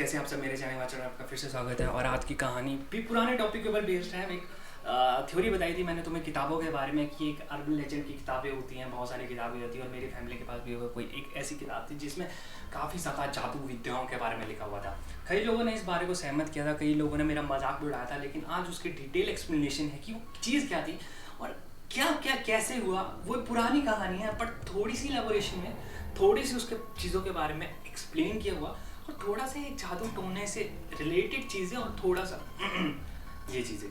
कैसे आप सब मेरे चैनल में आपका फिर से स्वागत है। और आज की कहानी भी पुराने टॉपिक के ऊपर बेस्ड है। एक थ्योरी बताई थी मैंने तुम्हें किताबों के बारे में कि एक अर्बन लेजेंड की किताबें होती हैं, बहुत सारी किताबें होती हैं। और मेरी फैमिली के पास भी कोई एक ऐसी किताब थी जिसमें काफ़ी ज़्यादा जादू विद्याओं के बारे में लिखा हुआ था। कई लोगों ने इस बारे को सहमत किया था, कई लोगों ने मेरा मजाक भी उड़ाया था, लेकिन आज उसकी डिटेल एक्सप्लेनेशन है कि वो चीज़ क्या थी और क्या क्या कैसे हुआ। वो पुरानी कहानी है बट थोड़ी सी इलेबोरेशन में, थोड़ी सी उसके चीज़ों के बारे में एक्सप्लेन किया हुआ और थोड़ा सा एक जादू टोने से रिलेटेड चीज़ें और थोड़ा सा ये चीज़ें।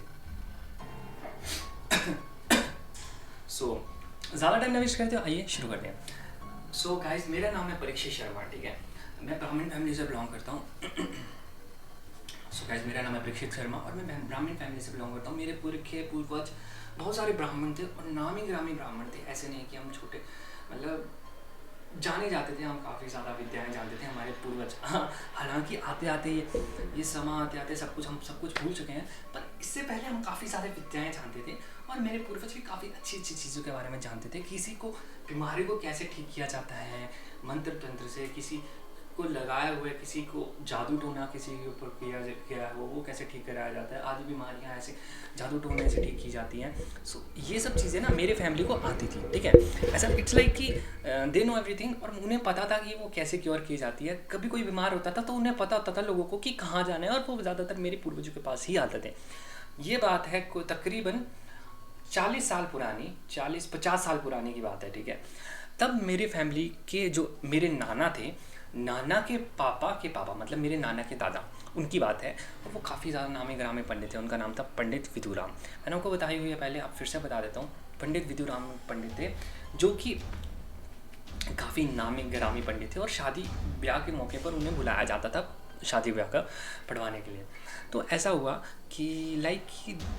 ज़्यादा टाइम ना वेस्ट करते हो, आइए शुरू करते हैं। गाइस, मेरा नाम है परीक्षित शर्मा, ठीक है। मैं ब्राह्मण फैमिली से बिलोंग करता हूँ। गाइस, मेरा नाम है परीक्षित शर्मा और मैं ब्राह्मण फैमिली से बिलोंग करता हूँ। मेरे पूर्वज बहुत सारे ब्राह्मण थे और नामी ग्रामी ब्राह्मण थे। ऐसे नहीं कि हम छोटे मतलब जाने जाते थे, हम काफ़ी ज़्यादा विद्याएं जानते थे हमारे पूर्वज। हालांकि आते आते ये समा आते आते हम सब कुछ भूल चुके हैं, पर इससे पहले हम काफ़ी सारे विद्याएं जानते थे। और मेरे पूर्वज भी काफ़ी अच्छी अच्छी चीज़ों के बारे में जानते थे। किसी को बीमारी को कैसे ठीक किया जाता है मंत्र तंत्र से, किसी को लगाए हुए, किसी को जादू टोना किसी के ऊपर किया गया है वो कैसे ठीक कराया जाता है। आदि बीमारियां ऐसे जादू टोने से ठीक की जाती हैं। ये सब चीज़ें ना मेरे फैमिली को आती थी, ठीक है। ऐसा इट्स लाइक कि दे नो एवरीथिंग और उन्हें पता था कि वो कैसे क्योर की जाती है। कभी कोई बीमार होता था तो उन्हें पता होता था लोगों को कि कहाँ जाना है, और वो ज़्यादातर मेरे पूर्वजों के पास ही आते थे। ये बात है कोई तकरीबन 40 साल पुरानी, 40-50 साल पुरानी की बात है, ठीक है। तब मेरे फैमिली के जो मेरे नाना थे, नाना के पापा मतलब मेरे नाना के दादा, उनकी बात है। और वो काफ़ी ज़्यादा नामी ग्रामी पंडित थे। उनका नाम था पंडित विदुराम। मैंने उनको बताई हुई है पहले, आप फिर से बता देता हूँ। पंडित विदुराम पंडित थे जो कि काफ़ी नामी ग्रामी पंडित थे और शादी ब्याह के मौके पर उन्हें बुलाया जाता था शादी ब्याह का पढ़वाने के लिए। तो ऐसा हुआ कि लाइक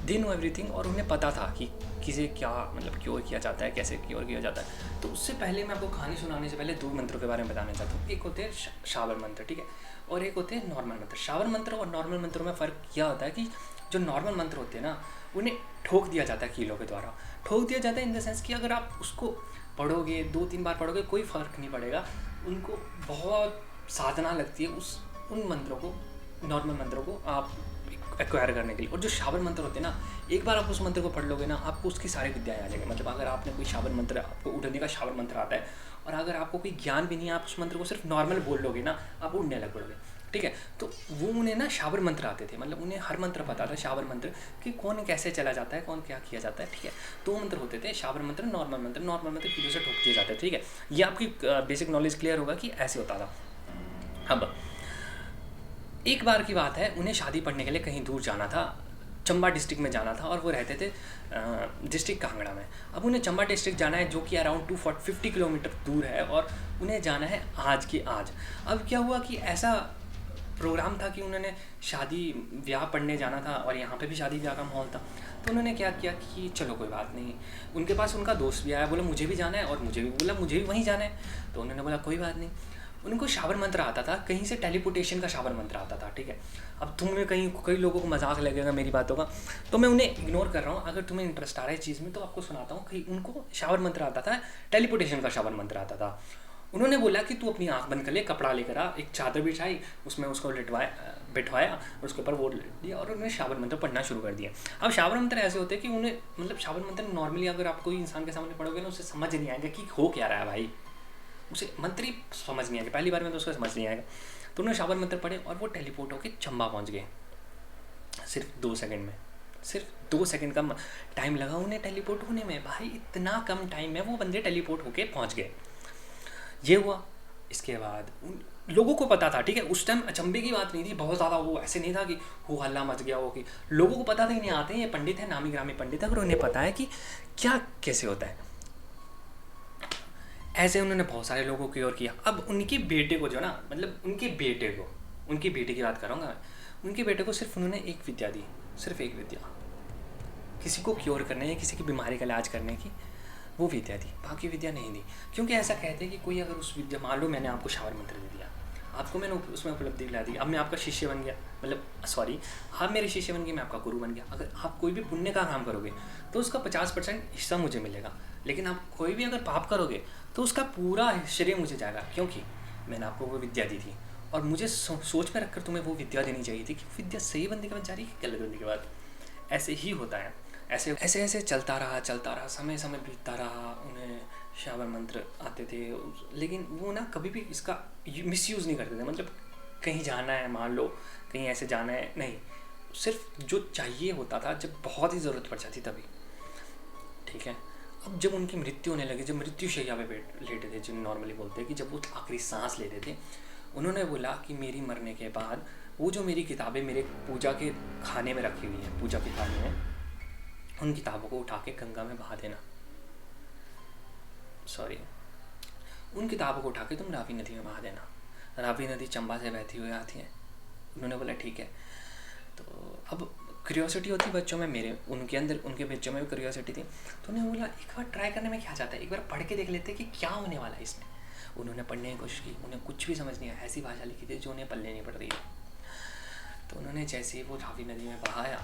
दे नो एवरीथिंग और उन्हें पता था कि किसे क्या मतलब क्योर किया जाता है, कैसे क्योर किया जाता है। तो उससे पहले मैं आपको कहानी सुनाने से पहले 2 मंत्रों के बारे में बताना चाहता हूँ। एक होते हैं शावर मंत्र, ठीक है, और एक होते हैं नॉर्मल मंत्र। शावर मंत्र और नॉर्मल मंत्रों में फ़र्क क्या होता है कि जो नॉर्मल मंत्र होते हैं ना, उन्हें ठोक दिया जाता है कीलों के द्वारा। ठोक दिया जाता है इन द सेंस कि अगर आप उसको पढ़ोगे 2-3 बार पढ़ोगे कोई फ़र्क नहीं पड़ेगा। उनको बहुत साधना लगती है उन मंत्रों को, नॉर्मल मंत्रों को आप एक्वायर करने के लिए। और जो शावर मंत्र होते हैं ना, एक बार आप उस मंत्र को पढ़ लोगे ना, आपको उसकी सारी विद्याएं आ जाएंगी। मतलब अगर आपने कोई शावर मंत्र, आपको उड़ने का शावर मंत्र आता है और अगर आपको कोई ज्ञान भी नहीं है, आप उस मंत्र को सिर्फ नॉर्मल बोल लोगे ना, आप उड़ने लग पड़ोगे, ठीक है। तो वो उन्हें ना शावर मंत्र आते थे, मतलब उन्हें हर मंत्र पता था शावर मंत्र कि कौन कैसे चला जाता है, कौन क्या किया जाता है, ठीक है। 2 मंत्र होते थे, शावर मंत्र, नॉर्मल मंत्र। नॉर्मल मंत्र कीलों से ठोक दिए जाते हैं, ठीक है। ये आपकी बेसिक नॉलेज क्लियर होगा कि ऐसे होता था। अब एक बार की बात है, उन्हें शादी पढ़ने के लिए कहीं दूर जाना था, चंबा डिस्ट्रिक्ट में जाना था और वो रहते थे डिस्ट्रिक्ट कांगड़ा में। अब उन्हें चंबा डिस्ट्रिक्ट जाना है जो कि अराउंड 250 किलोमीटर दूर है और उन्हें जाना है आज के आज। अब क्या हुआ कि ऐसा प्रोग्राम था कि उन्होंने शादी ब्याह पढ़ने जाना था और यहाँ पे भी शादी ब्याह का माहौल था। तो उन्होंने क्या किया कि चलो कोई बात नहीं, उनके पास उनका दोस्त भी आया, बोला मुझे भी जाना है और मुझे भी बोला मुझे भी वहीं जाना है। तो उन्होंने बोला कोई बात नहीं। उनको शावर मंत्र आता था, कहीं से टेलीपोर्टेशन का शावर मंत्र आता था, ठीक है। अब तुम्हें कई लोगों को मजाक लगेगा मेरी बातों का, तो मैं उन्हें इग्नोर कर रहा हूँ। अगर तुम्हें इंटरेस्ट आ रहा है चीज़ में तो आपको सुनाता हूँ कि उनको शावर मंत्र आता था, टेलीपोर्टेशन का शावर मंत्र आता था। उन्होंने बोला कि तू अपनी आँख बंद कर ले, कपड़ा लेकर आ, एक चादर बिछाई, उसमें उसको बिठवाया और उसके ऊपर वो दिया और उन्होंने शावर मंत्र पढ़ना शुरू कर दिया। अब शावर मंत्र ऐसे होते हैं कि उन्हें मतलब शावर मंत्र नॉर्मली अगर आप कोई इंसान के सामने पढ़ोगे ना, उसे समझ नहीं आएगा कि हो क्या रहा है भाई, उसे मंत्र ही समझ नहीं आएगा, पहली बार में तो उसको समझ नहीं आएगा। तो उन्होंने शावर मंत्र पढ़े और वो टेलीपोर्ट होकर चंबा पहुंच गए सिर्फ 2 सेकंड में। सिर्फ 2 सेकंड का टाइम लगा उन्हें टेलीपोर्ट होने में। भाई इतना कम टाइम में वो बंदे टेलीपोर्ट होके पहुंच गए। ये हुआ। इसके बाद उन लोगों को पता था, ठीक है, उस टाइम अचंभे की बात नहीं थी बहुत ज़्यादा, वो ऐसे नहीं था कि हो हल्ला मच गया हो, कि लोगों को पता था इन्हें आते हैं, ये पंडित है, नामी ग्रामी पंडित है, और उन्हें पता है कि क्या कैसे होता है। ऐसे उन्होंने बहुत सारे लोगों की ओर किया। अब उनके बेटे को जो ना, मतलब उनके बेटे की बात करूँगा मैं, उनके बेटे को सिर्फ उन्होंने एक विद्या दी, सिर्फ एक विद्या, किसी को क्योर करने या किसी की बीमारी का इलाज करने की वो विद्या दी, बाकी विद्या नहीं दी। क्योंकि ऐसा कहते हैं कि कोई अगर उस विद्या, मान लो मैंने आपको शावर मंत्र दे दिया, आपको मैंने उसमें उपलब्धि दिला दी, अब मैं आपका शिष्य बन गया, मतलब सॉरी आप मेरे शिष्य बन गए, मैं आपका गुरु बन गया। अगर आप कोई भी पुण्य का काम करोगे तो उसका 50% हिस्सा मुझे मिलेगा, लेकिन आप कोई भी अगर पाप करोगे तो उसका पूरा श्रेय मुझे जाएगा, क्योंकि मैंने आपको वो विद्या दी थी। और मुझे सोच में रखकर तुम्हें वो विद्या देनी चाहिए थी कि विद्या सही बंदे के पास जा रही है कि गलत बंदे के बाद। ऐसे ही होता है। ऐसे ऐसे ऐसे चलता रहा, समय समय बीतता रहा, उन्हें श्रावण मंत्र आते थे, लेकिन वो ना कभी भी इसका मिसयूज़ नहीं करते थे। मतलब कहीं जाना है, मान लो कहीं ऐसे जाना है, नहीं, सिर्फ जो चाहिए होता था जब बहुत ही ज़रूरत पड़ जाती तभी। ठीक है। अब जब उनकी मृत्यु होने लगी, जब मृत्युशैया पे लेटे थे, जो नॉर्मली बोलते हैं कि जब वो आखिरी सांस लेते थे, उन्होंने बोला कि मेरी मरने के बाद वो जो मेरी किताबें मेरे पूजा के खाने में रखी हुई हैं, पूजा के खाने में, उन किताबों को उठा के गंगा में बहा देना। सॉरी, उन किताबों को उठा के तुम रावी नदी में बहा देना। रावी नदी चंबा से बहती हुई आती है। उन्होंने बोला ठीक है। तो अब क्यूरियोसिटी होती बच्चों में, मेरे उनके अंदर, उनके बच्चों में भी क्यूरियोसिटी थी, तो उन्होंने बोला एक बार ट्राई करने में क्या जाता है, एक बार पढ़ के देख लेते कि क्या होने वाला है इसमें। उन्होंने पढ़ने की कोशिश की, उन्हें कुछ भी समझ नहीं आया, ऐसी भाषा लिखी थी जो उन्हें पढ़ने नहीं पड़ रही है। तो उन्होंने जैसे ही वो रावी नदी में बहाया,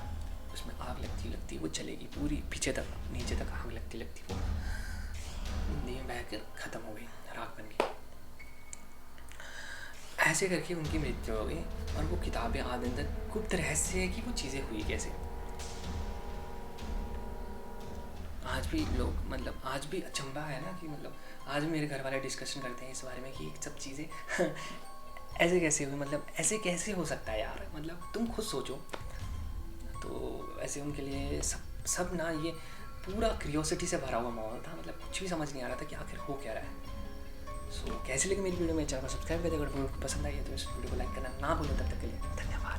उसमें आग लगती लगती वो चलेगी पूरी पीछे तक, नीचे तक आग लगती लगती वो नदी में बहकर ख़त्म हो गई, राख बन गई। ऐसे करके उनकी मृत्यु हो गई। और वो किताबें आदि अंदर गुप्त रहस्य है कि वो चीज़ें हुई कैसे। आज भी लोग, मतलब आज भी अचंभा है ना कि मतलब आज भी मेरे घर वाले डिस्कशन करते हैं इस बारे में कि सब चीज़ें ऐसे कैसे हुई, मतलब ऐसे कैसे हो सकता है यार, मतलब तुम खुद सोचो। तो ऐसे उनके लिए सब ना, ये पूरा क्यूरियोसिटी से भरा हुआ माहौल था, मतलब कुछ भी समझ नहीं आ रहा था कि आखिर हो क्या रहा है। सो कैसे लगे मेरी वीडियो, में चैनल को सब्सक्राइब करें, अगर वीडियो पसंद आई है तो इस वीडियो को लाइक करना ना भूलें। तब तक के लिए धन्यवाद।